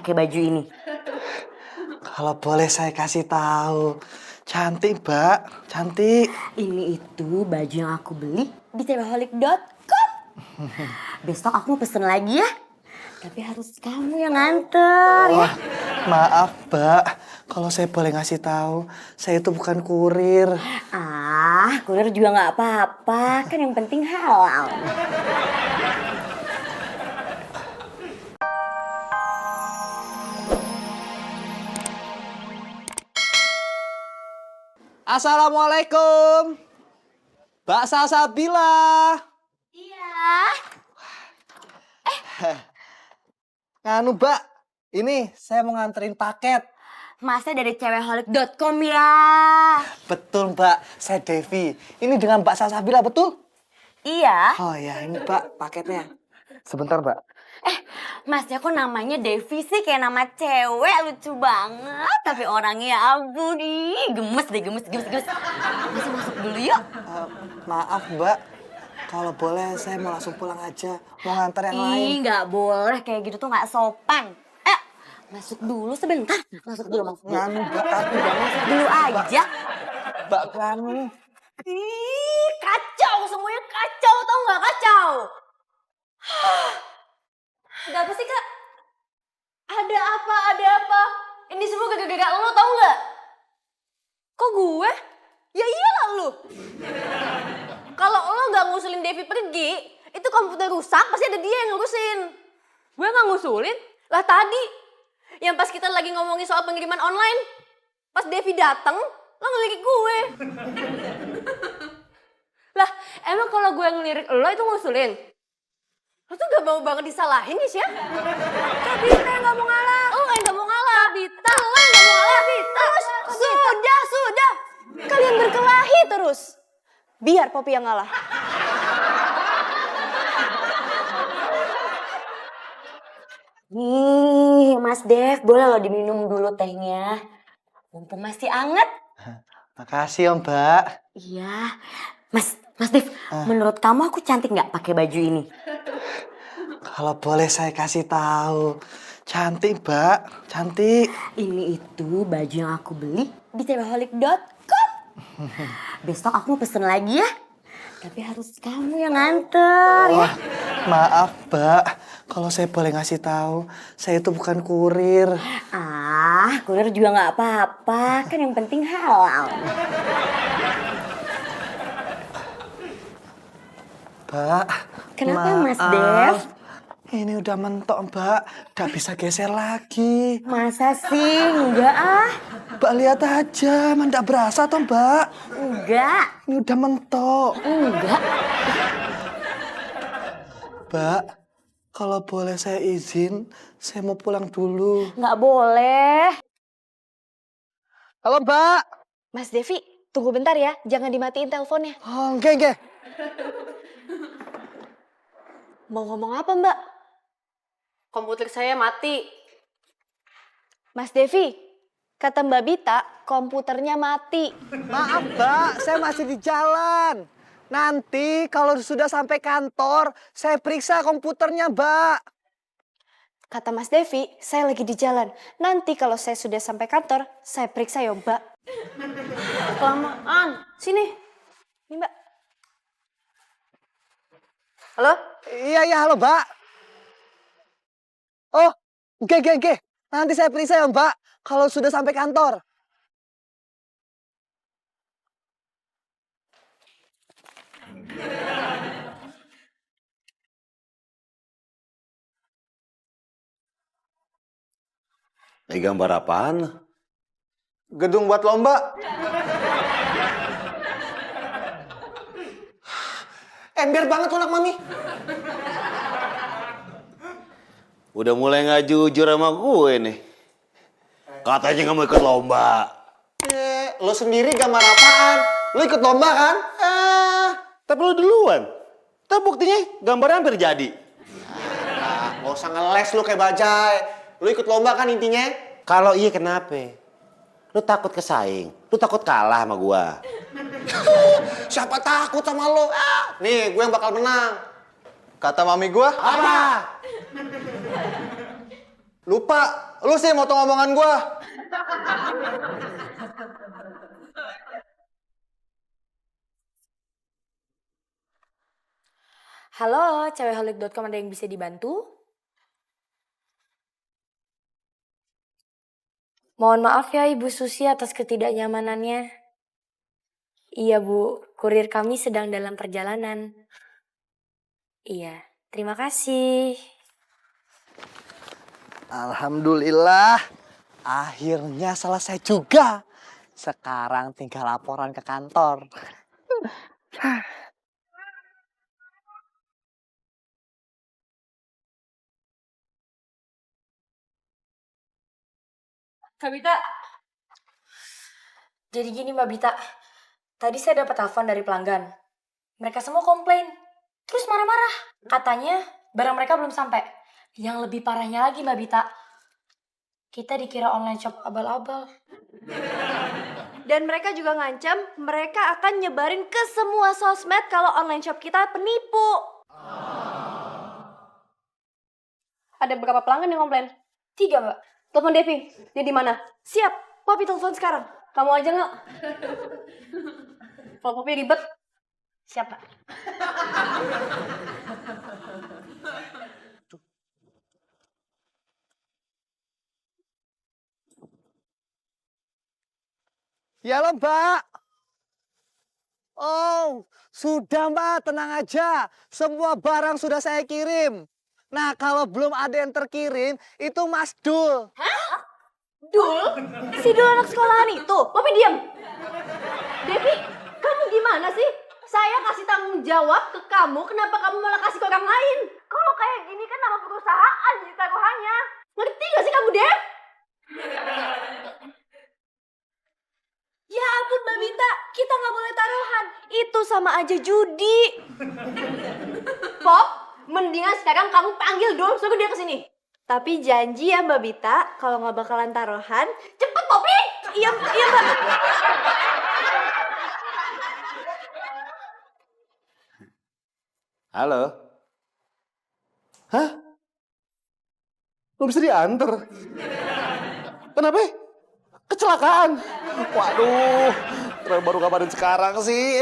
pakai baju ini? Kalau boleh saya kasih tahu, cantik Mbak, cantik. Ini itu baju yang aku beli di cewekholik.com. Besok aku mau pesen lagi ya. Tapi harus kamu yang nganter ya. Wah, maaf Mbak, kalau saya boleh ngasih tahu, saya itu bukan kurir. Kurir juga nggak apa-apa, kan yang penting halal. Assalamualaikum, Mbak Salsabila. Iya. Nganu Mbak, ini saya mau nganterin paket. Masnya dari cewekholik.com ya? Betul Mbak, saya Devi. Ini dengan Mbak Salsabila betul? Iya. Oh ya, ini Mbak paketnya. Sebentar Mbak. Masnya kok namanya Devi sih, kayak nama cewek, lucu banget. Tapi orangnya ya ampun, ih, gemes deh, gemes. Masnya masuk dulu yuk. Maaf Mbak, kalau boleh saya mau langsung pulang aja. Mau nganter yang lain. Ih, nggak boleh kayak gitu tuh, nggak sopan. Masuk dulu sebentar. Masuk dulu. Nganu Mbak, tapi Udah masuk dulu aja. Mbak nganu. Ih, kacau, semuanya kacau, tau nggak kacau? Ada apa sih Kak? Ada apa? Ini semua gara-gara lo, tau nggak? Kok gue? Ya iyalah lo. Kalau lo nggak ngusulin Devi pergi, itu komputer rusak, pasti ada dia yang ngurusin. Gue nggak ngusulin? Lah tadi, yang pas kita lagi ngomongin soal pengiriman online, pas Devi datang, lo ngelirik gue. Lah, emang kalau gue ngelirik lo itu ngusulin? Lo tuh gak mau banget disalahin, Nis ya? Kabita yang gak mau ngalah. Lo yang gak mau ngalah. Kabita. Lo yang gak mau ngalah. Kabita. Terus, sudah. Kalian berkelahi terus. Biar Poppy yang ngalah. Nih, Mas Dev, boleh lo diminum dulu tehnya. Mumpung masih anget. Makasih Om Mbak. Iya. Mas Dev, menurut kamu aku cantik nggak pakai baju ini? Kalau boleh saya kasih tahu, cantik Mbak, cantik. Ini itu baju yang aku beli di cewekholik.com. Besok aku mau pesen lagi ya. Tapi harus kamu yang nganter ya. Wah, maaf Mbak, kalau saya boleh ngasih tahu, saya itu bukan kurir. Kurir juga nggak apa-apa, kan yang penting halal. Mbak, Kenapa maaf. Mas Dev? Ini udah mentok Mbak, gak bisa geser lagi. Masa sih? Enggak Mbak lihat aja, mana berasa toh Mbak. Enggak. Ini udah mentok. Enggak. Mbak, kalau boleh saya izin, saya mau pulang dulu. Nggak boleh. Halo Mbak. Mas Devi, tunggu bentar ya, jangan dimatiin teleponnya. Oh, enggak. Mau ngomong apa Mbak? Komputer saya mati. Mas Devi, kata Mbak Bita, komputernya mati. Maaf Mbak, saya masih di jalan. Nanti kalau sudah sampai kantor, saya periksa komputernya Mbak. Kata Mas Devi, saya lagi di jalan. Nanti kalau saya sudah sampai kantor, saya periksa ya Mbak. Kelamaan. Sini. Ini Mbak. Halo? Iya, halo Mbak. Oh, enggak. Nanti saya periksa ya Mbak, kalau sudah sampai kantor. Ini gambar apaan? Gedung buat lomba. Ember banget tuh anak mami. Udah mulai nggak jujur sama gue nih. Katanya nggak mau ikut lomba. Lo sendiri gambar apaan? Lo ikut lomba kan? Tapi lu duluan. Tapi buktinya gambarnya hampir jadi. Gak usah ngeles lo kayak bajai. Lo ikut lomba kan intinya? Kalau iya kenapa? Lu takut kesaing? Lu takut kalah sama gua? Siapa takut sama lo? Nih, gue yang bakal menang. Kata mami gue. Apa? Lupa, lu sih motong omongan gua. Halo, cewekholik.com, ada yang bisa dibantu? Mohon maaf ya Ibu Susi atas ketidaknyamanannya. Iya Bu, kurir kami sedang dalam perjalanan. Iya, terima kasih. Alhamdulillah, akhirnya selesai juga. Sekarang tinggal laporan ke kantor. Kak Bita, jadi gini Mbak Bita, tadi saya dapat telepon dari pelanggan. Mereka semua komplain, terus marah-marah. Katanya barang mereka belum sampai. Yang lebih parahnya lagi Mbak Bita, kita dikira online shop abal-abal. Dan mereka juga ngancam mereka akan nyebarin ke semua sosmed kalau online shop kita penipu. Ada berapa pelanggan yang komplain? 3 Mbak. Telepon Devi, dia di mana? Siap, Poppy telepon sekarang. Kamu aja nggak? Kalau Poppy ribet, Siap Mbak. Ya loh Mbak. Oh, sudah Mbak, tenang aja. Semua barang sudah saya kirim. Nah, kalau belum ada yang terkirim, itu Mas Dul. Dul? Si Dul anak sekolahan itu? Poppy diam. Devi, kamu gimana sih? Saya kasih tanggung jawab ke kamu, kenapa kamu malah kasih ke orang lain? Kalau kayak gini kan nama perusahaan jadi taruhannya. Ngerti gak sih kamu, Dev? Ya ampun Mbak Bita, kita nggak boleh taruhan. Itu sama aja judi. Pop, mendingan sekarang kamu panggil Dul, suruh dia kesini. Tapi janji ya Mbak Bita, kalau nggak bakalan taruhan, cepet Poppy. Iya, iya Mbak. Halo? Hah? Lo bisa diantar? Kenapa? Kecelakaan. Waduh, baru kabarin sekarang sih.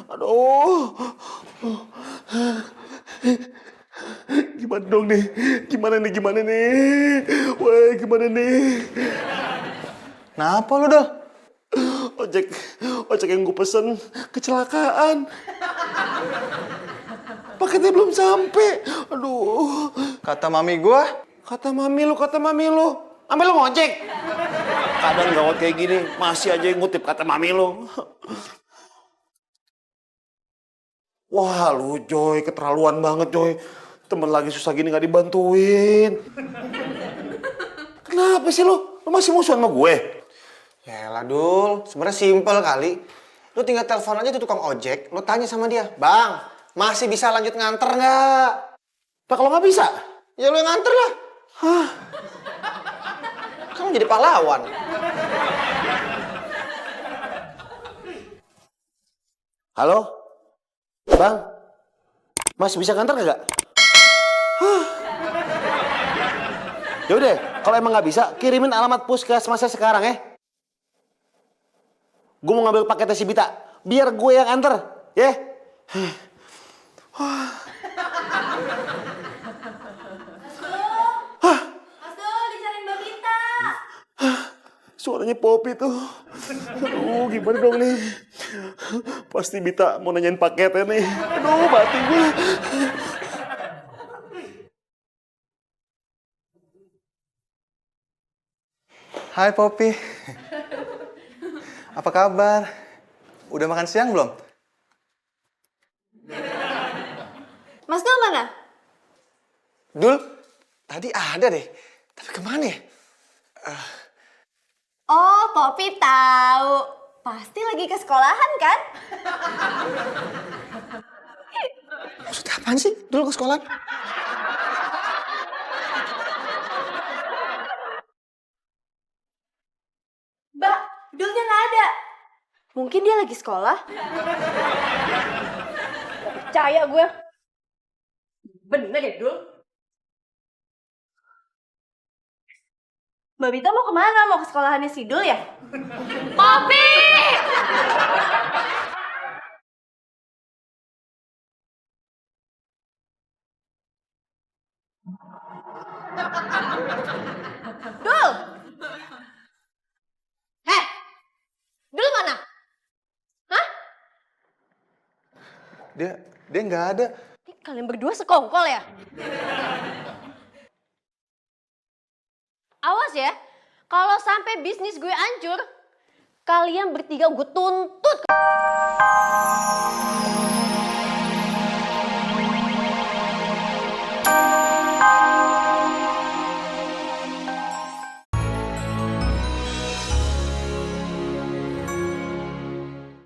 Aduh. Gimana dong nih? Gimana nih? Wah, gimana nih? Kenapa lu, Dul? Ojek yang gue pesen kecelakaan. Paketnya belum sampai. Aduh. Kata mami gua, Kata mami lu. Ambil lu ngojek. Kadang gawat kayak gini, masih aja yang ngutip kata mami lu. Wah lu Joy, keterlaluan banget Joy. Temen lagi susah gini gak dibantuin. Kenapa sih lu? Lu masih musuhan sama gue? yaelah Dul, sebenarnya simpel kali. Lu tinggal telepon aja tuh tukang ojek, lu tanya sama dia, Bang, masih bisa lanjut nganter nggak? Nah kalau nggak bisa? Ya lu yang nganter lah. Hah? Kamu jadi pahlawan. Halo? Bang? Masih bisa nganter nggak? Hah? Yaudah, kalau emang nggak bisa, kirimin alamat puskesmasnya sekarang ya. Gue mau ngambil paketnya si Bita, biar gue yang anter, ya. Mas Dul, dicariin Mbak Bita. Suaranya Poppy tuh. Aduh, gimana dong nih? Pasti Bita mau nanyain paketnya nih. Aduh, mati gue. Hai Poppy. Apa kabar? Udah makan siang belum? Mas Dul mana? Dul, tadi ada deh. Tapi kemana ya? Oh, Poppy tahu. Pasti lagi ke sekolahan kan? Maksudnya apaan sih? Dul ke sekolah? Mbak, Dulnya nggak ada. Mungkin dia lagi sekolah. Gak percaya gue. Bener ya, Dul? Mbak Bita mau kemana? Mau ke sekolahannya Sidul ya? Popi! Dul! Heh! Dul mana? Hah? Dia nggak ada. Ini kalian berdua sekongkol ya? Awas ya, kalau sampai bisnis gue hancur, kalian bertiga gue tuntut